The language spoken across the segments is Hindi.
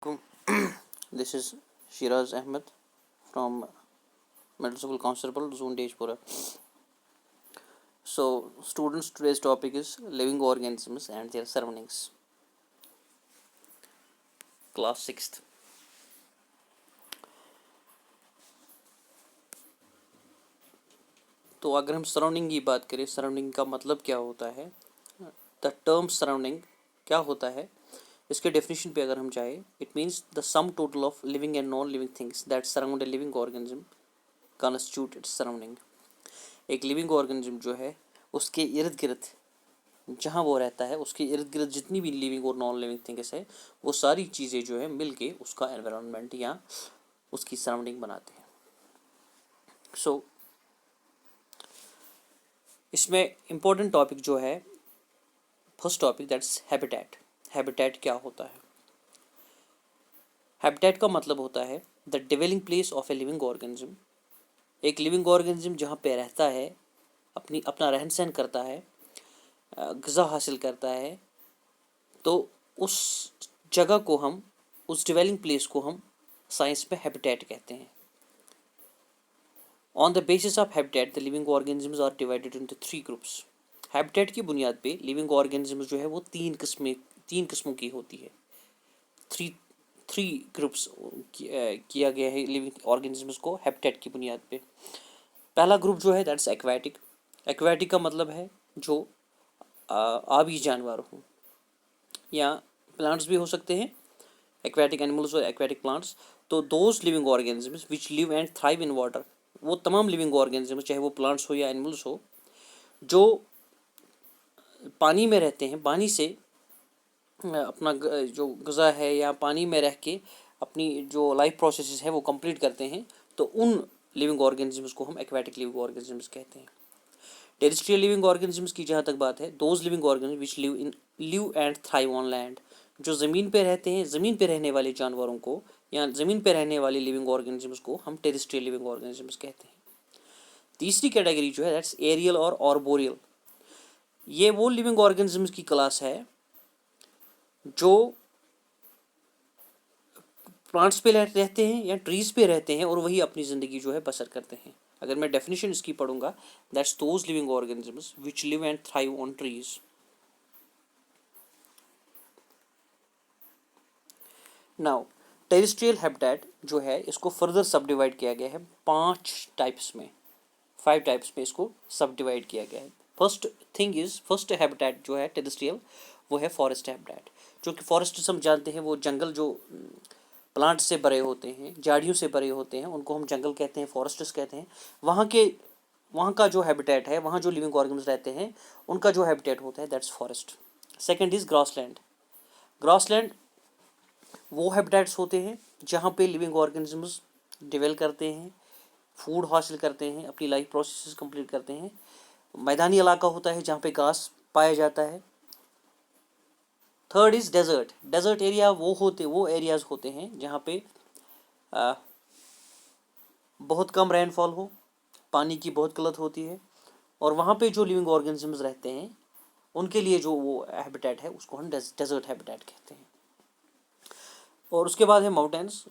This is Shiraz Ahmed from Middle School Constable, Zone Dejpura. So, students, today's topic is living organisms and their surroundings. Class 6th. तो अगर हम सराउंडिंग की बात करें, सराउंडिंग का मतलब क्या होता है, द टर्म सराउंडिंग क्या होता है, इसके डेफिनेशन पे अगर हम जाए, it means the sum total of living and non living things that surround a living organism constitute its surrounding. एक लिविंग ऑर्गेनिज्म जो है उसके इर्द गिर्द जहाँ वो रहता है, उसके इर्द गिर्द जितनी भी लिविंग और नॉन लिविंग थिंग्स है, वो सारी चीज़ें जो है मिल के उसका एनवायरनमेंट या उसकी सराउंडिंग बनाते हैं। सो इसमें इम्पोर्टेंट टॉपिक जो है, first topic that's habitat. Habitat क्या होता है? हैबिटेट का मतलब होता है the dwelling place of A living organism. एक लिविंग ऑर्गेनिज्म जहाँ पे रहता है, अपना रहन सहन करता है, ग़िज़ा हासिल करता है, तो उस जगह को हम, उस डिवेलिंग प्लेस को हम साइंस में हैबिटेट कहते हैं। On the basis of habitat the living organisms are divided into 3 groups. Habitat की बुनियाद पे लिविंग ऑर्गेनिजम्स जो है वो तीन किस्मों की होती है। थ्री ग्रुप्स किया गया है लिविंग ऑर्गेनिजम्स को हैबिटेट की बुनियाद पे। पहला ग्रुप जो है दैट्स एक्वाटिक। एक्वाटिक का मतलब है जो आबी जानवर हो, या प्लांट्स भी हो सकते हैं, एक्वाटिक एनिमल्स और एक्वाटिक प्लांट्स। तो those living organisms which live and thrive in water, वो तमाम लिविंग ऑर्गेनिजम्स, चाहे वो प्लांट्स हो या एनिमल्स हो, जो पानी में रहते हैं, पानी से अपना जो ग़िज़ा है या पानी में रह के अपनी जो लाइफ प्रोसेसेस है वो कंप्लीट करते हैं, तो उन लिविंग ऑर्गेनिजम्स को हम एक्वाटिक लिविंग ऑर्गेनिजम्स कहते हैं। टेरेस्ट्रियल लिविंग ऑर्गेनिजम्स की जहाँ तक बात है, those living organisms which live and thrive on land, जो ज़मीन पे रहते हैं, ज़मीन पे रहने वाले जानवरों को या ज़मीन पे रहने वाले लिविंग ऑर्गेनिजम्स को हम टेरेस्ट्रियल लिविंग ऑर्गेनिजम्स कहते हैं। तीसरी कैटेगरी जो है दैट्स एरियल और आर्बोरियल। ये वो लिविंग ऑर्गेनिजम्स की क्लास है जो प्लांट्स पे रहते हैं या ट्रीज पे रहते हैं और वही अपनी ज़िंदगी जो है बसर करते हैं। अगर मैं डेफिनेशन इसकी पढ़ूंगा, that's those living organisms which live and thrive on trees. Now terrestrial habitat जो है, इसको फर्दर सब डिवाइड किया गया है 5 टाइप्स में, 5 टाइप्स में इसको सब डिवाइड किया गया है। फर्स्ट हैबिटेट जो है टेरेस्ट्रियल, वो है फॉरेस्ट हैबिटेट। जो कि फॉरेस्ट हम जानते हैं, वो जंगल जो प्लांट से भरे होते हैं, झाड़ियों से भरे होते हैं, उनको हम जंगल कहते हैं, फॉरेस्ट्स कहते हैं। वहाँ का जो हैबिटेट है, वहाँ जो लिविंग ऑर्गेनिज्म रहते हैं, उनका जो हैबिटेट होता है that's forest. Second is grassland. Grassland वो हैबिटेट्स होते हैं जहाँ पे लिविंग ऑर्गेनिजम्स डेवलप करते हैं, फूड हासिल करते हैं, अपनी लाइफ प्रोसेस कंप्लीट करते हैं। मैदानी इलाका होता है जहाँ पे घास पाया जाता है। Third is desert. Desert area वो एरियाज होते हैं जहाँ पे बहुत कम रेनफॉल हो, पानी की बहुत किल्लत होती है, और वहाँ पे जो लिविंग ऑर्गेनिजम्स रहते हैं उनके लिए जो वो हैबिटेट है उसको हम डेजर्ट हैबिटेट कहते हैं। और उसके बाद है माउंटेन्स।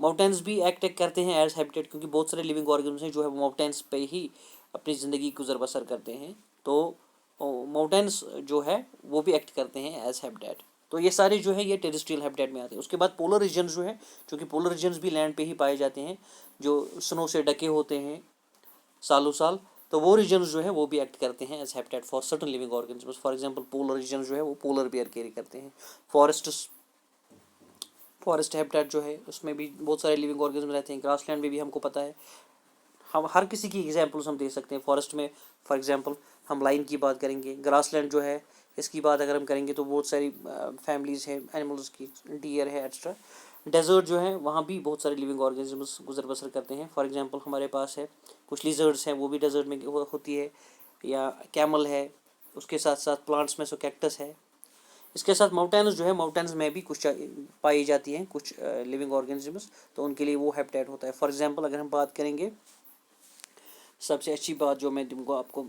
माउंटेन्स भी एक्ट करते हैं एज हैबिटेट, क्योंकि बहुत सारे लिविंग ऑर्गेनिज्म हैं जो है वो माउंटेन्स पे ही अपनी ज़िंदगी गुजर बसर करते हैं। तो माउंटेन्स जो है वो भी एक्ट करते हैं एज हैबिटेट। तो ये सारे जो है ये टेरेस्ट्रियल हैबिटेट में आते हैं। उसके बाद पोलर रीजन जो है, क्योंकि पोलर रीजन्स भी लैंड पे ही पाए जाते हैं, जो स्नो से ढके होते हैं सालों साल, तो वो रीजन्स जो है वो भी एक्ट करते हैं as habitat for certain living organisms. For example polar region जो है वो पोलर बियर कैरी करते हैं। फॉरेस्ट हैबिटेट जो है उसमें भी बहुत सारे लिविंग ऑर्गेनिज्म रहते हैं। ग्रासलैंड में भी हमको पता है, हम हर किसी की एग्जांपल्स हम दे सकते हैं। फॉरेस्ट में फॉर एग्जांपल हम लाइन की बात करेंगे, ग्रासलैंड जो है इसकी बात अगर हम करेंगे तो बहुत सारी फैमिलीज हैं एनिमल्स की, डियर है एक्स्ट्रा। डेजर्ट जो है वहाँ भी बहुत सारे लिविंग ऑर्गेनिजम्स गुजर बसर करते हैं। फॉर एग्जांपल हमारे पास है कुछ लिजर्ड्स हैं, वो भी डेजर्ट में होती है, या कैमल है, उसके साथ साथ प्लांट्स में सो कैक्टस है। इसके साथ माउंटेन्स जो है, माउंटेन्स में भी कुछ पाई जाती हैं कुछ लिविंग ऑर्गेनिजम्स, तो उनके लिए वो हैबिटेट होता है। फॉर एग्जांपल अगर हम बात करेंगे, सबसे अच्छी बात जो मैं तुमको आपको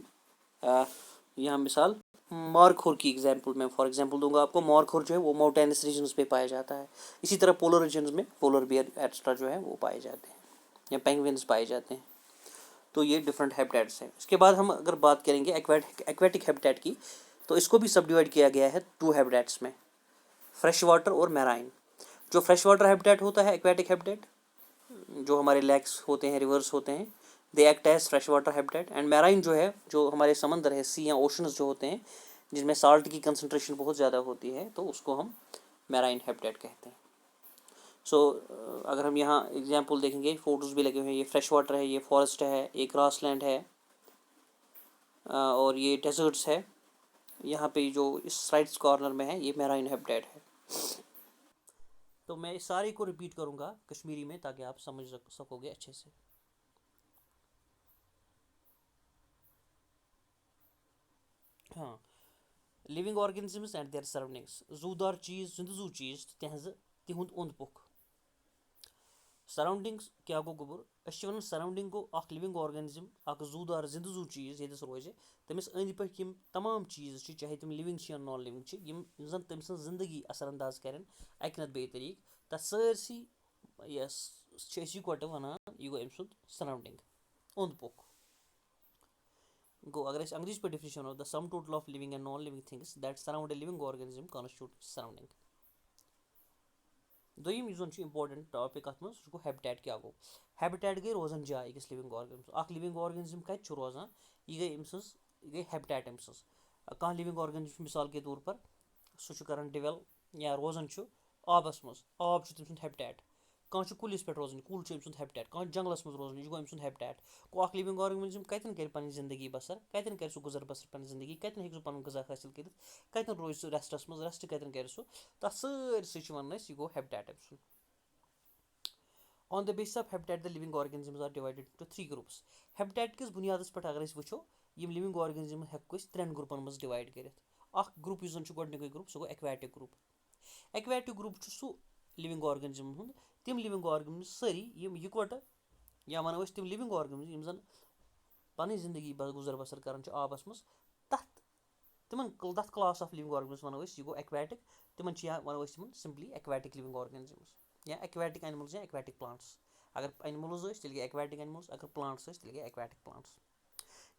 यहाँ मिसाल मारखोर की एग्जांपल मैं फॉर एग्जांपल दूंगा आपको। मारखोर जो है वो माउंटेनस रीजन्स पे पाया जाता है। इसी तरह पोलर रीजन्स में पोलर बियर एक्स्ट्रा जो है वो पाए जाते हैं या पेंगुइन्स पाए जाते हैं। तो ये डिफरेंट हैबिटेट्स हैं। इसके बाद हम अगर बात करेंगे एक्वेटिक हैबिटेट की, तो इसको भी सब डिवाइड किया गया है 2 हैबिटेट्स में, फ्रेश वाटर और मैराइन। जो फ्रेश वाटर हैबिटेट होता है एक्वेटिक हैबिटेट, जो हमारे लेक्स होते हैं, रिवर्स होते हैं, they act as fresh water habitat. And marine जो है, जो हमारे समंदर है, सी या ओशंस जो होते हैं जिनमें साल्ट की कंसनट्रेशन बहुत ज़्यादा होती है, तो उसको हम मैराइन हैबिटेट कहते हैं। सो अगर हम यहाँ एग्जांपल देखेंगे, फोटोज़ भी लगे हुए हैं, ये फ्रेश वाटर है, ये फॉरेस्ट है, ये ग्रासलैंड है, और ये डेजर्ट्स है। यहाँ पे जो इस राइट कॉर्नर में है ये मैराइन हैबिटेट है। तो मैं इस सारे को रिपीट करूँगा कश्मीरी में ताकि आप समझ सकोगे अच्छे से। हाँ, living organisms and their surroundings. जूदार चीज, जिंदजू चीज तिहुंद ओंद पुख। सराउंडिंग्स क्या गो गोबर, वन सराउंडिंग गो अख लिविंग ऑर्गेनिज्म, अख जूदार जिंदजू चीज ये रोज तमिस अंद पे यम तमाम चीज चाहे तम लिविंग या नॉन लिविंग यम जन तम जिंदगी असरअंदाज कर अक नत बे तरीक, तथ सारसी यकट वन यह गो अम सुद सराउंडिंग ओंद पुख। गो अगर अंग्रेजी पे डिफिनेशन हो, the sum total of living and non living things that surround a living organism constitute surrounding. दोयम यह इंपॉर्टेंट टॉपिक अत मज गो हैबिटेट क्या गो। हैबिटेट गई रोजान जाय अकिस लिविंग ऑर्गेनिज्म। अख लिविंग ऑर्गेनिज्म कत रोजान, यह गई अम सज, यह गई हैबिटेट अम सज। कह लिविंग ऑर्गेनिज्म मिसाल के तौर पर सह कर डिवेल या रोजान आबस मज, आब तम सुंद हैबिटेट। कह कुलिस पे रोजान, कुल अम सुंद हैबिटेट। कह जंगलस मज रोजान, यह गो अम सुंद हैबिटेट। गो अख लिविंग ऑर्गेनिज्म कतन कर पनी जिंदगी बसर, कतन कर सह गुजर बसर पनी जिंदगी, कतन हेक सह पन गजा हासिल कर, कतन रोज सह रेस्टस मज, रेस्ट कतन कर सह, तथ सारसी वन यह गो हैबिटेट अम सुंद। On the basis of habitat, the living organisms are divided into 3 groups. Habitat किस बुनियादस पे अगर वो यम लिविंग ऑर्गेनिज्म हेको 3 ग्रुपन मज डिवाइड कर। अख ग्रुप यह गोडनिक ग्रुप सह गो एक्वेटिक ग्रुप। एक्वेटिक ग्रुप सह लिविंग ऑर्गेनिज्म हुंद, तिम लिविंग ऑर्गेनिज्म सारी यम इकवट या वनो तिम लिविंग ऑर्गेनिज्म यम जन पन जिंदगी गुजर बसर कर आबस मज, तथ क्लास ऑफ लिविंग ऑर्गेनिज्म वनो यह गो एक्वेटिक। तिमन वनो सिंपली एक्वेटिक लिविंग ऑर्गेनिज्म्स या एक्वेटिक एनिमल्स या एक्वेटिक प्लांट्स। अगर एनिमल्स तेल गए एक्वेटिक एनिमल्स, अगर प्लांट्स तेल गए एक्वेटिक प्लांट्स।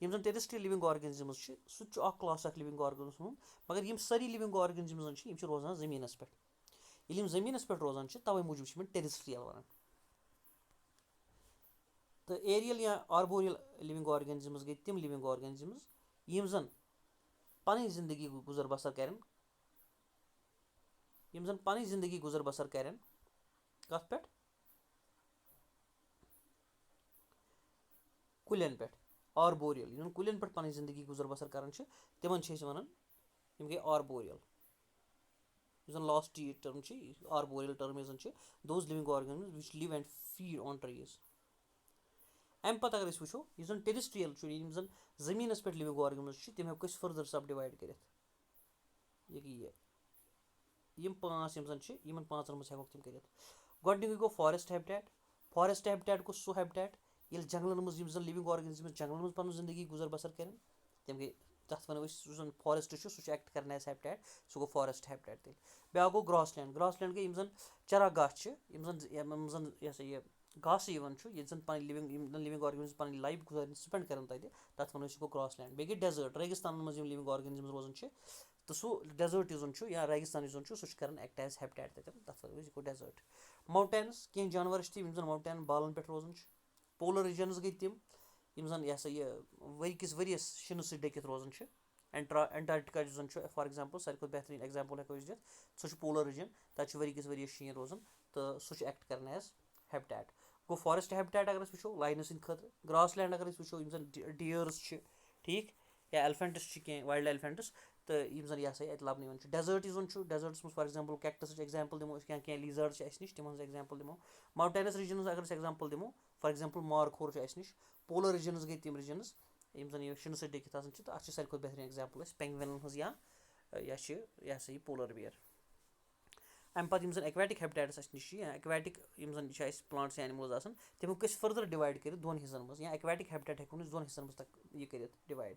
यम जन टेरेस्ट्रियल लिविंग ऑर्गेनिजम्स सह क्लास ऑफ लिविंग ऑर्गेनिज्म, मगर यम सारी लिविंग ऑर्गेनिजम्स रोजान जमीनस पे। यम जमीनस पे रोजान तवे मूजूब टेरेस्ट्रियल वन। तो एरियल या आर्बोरियल लिविंग ऑर्गेनिजम्स गई तिम लिविंग ऑर्गेनिजम्स यम जन पन जिंदगी गुजर बसर कर, यम जन पन जिंदगी गुजर बसर कर कत पे, कुलन पे, आर्बोरियल। यम कुलन पे पन जिंदगी गुजर बसर कर तिमन वन यम गई arboreal. Last term arboreal term those living organisms which live and feed on trees. अम पत अगर वो यह टेरेस्ट्रियल यम जन जमीनस पे लिविंग ऑर्गेनिजम्स तम हेको फर्दर सब डिवाइड कर। यम पाँच यम जन यमन पाँचन मज हेको तम कर। गोडनिक गो फॉरेस्ट हैबिटेट। फॉरेस्ट हैबिटेट गो सह हैबिटेट ये जंगलन मज यम जन लिविंग ऑर्गेनिजम्स जंगलन मज पन जिंदगी गुजर बसर कर, तम गई तथ वनो फॉरेस्ट सह एक्ट कर एज हैबिटेट, सह गो फॉरेस्ट हैबिटेट। तेल ब्या गो ग्रासलैंड। ग्रासलैंड गई यम जन चरागाह यम जन यह घास ये जन पन लिविंग ऑर्गेनिज्म पन लाइफ गुजर स्पेंड कर तथ वनो गो ग्रासलैंड। बे गई डेजर्ट, रेगिस्तान मज लिविंग ऑर्गेनिज्म रोजान तो सह डेजर्ट यह या रेगिस्तान सह कर एक्ट एज हैबिटेट तथ वनो गो डेजर्ट। माउंटेन्स कह जानवर तम जन माउंटेन बालन पे रोजान। पोलर रीजन्स गई तिम यम जन वरी किस वरियस शिन सह ढकित रोजान। एंटार्क्टिका जो फॉर एग्जांपल सारे बेहतरीन एग्जांपल हेको दिथ, सह पोलर रीजन, तक वरी किस वरियस शीन रोजान, तो सह एक्ट कर एज हैबिटेट। गो फॉरेस्ट हैबिटेट अगर वो लाइनस हिंद खतर। ग्रासलैंड अगर वो यम जन डियर्स ठीक या एलिफेंट्स कह वाइल्ड एलिफेंट्स, तो यम जन यह ये लबन। डेजर्ट डेजर्ट्स मज फॉर एग्जांपल कैक्टस एग्जांपल दिमो, क्या लिजर्ड निश तिम एग्जांपल दिमो। माउंटेनस रीजन्स अगर एग्जांपल दिमो, फॉर एग्जांपल मारखोर निश। पोलर रीजन्स गई तिम रीजन्स यम जन यह शिन ढकित तो अत सारे बेहतरीन एग्जांपल पेंगुइन या यह पोलर बियर। अम पत यम जन एक्वेटिक हैबिटेट्स निश या एक्वेटिक यम जन प्लांट्स या एनिमल्स तम हेको फर्दर डिवाइड कर दोन हिस्सन मज, या एक्वेटिक हैबिटेट हेको दोन हिस्सन मज तक यह कर डिवाइड।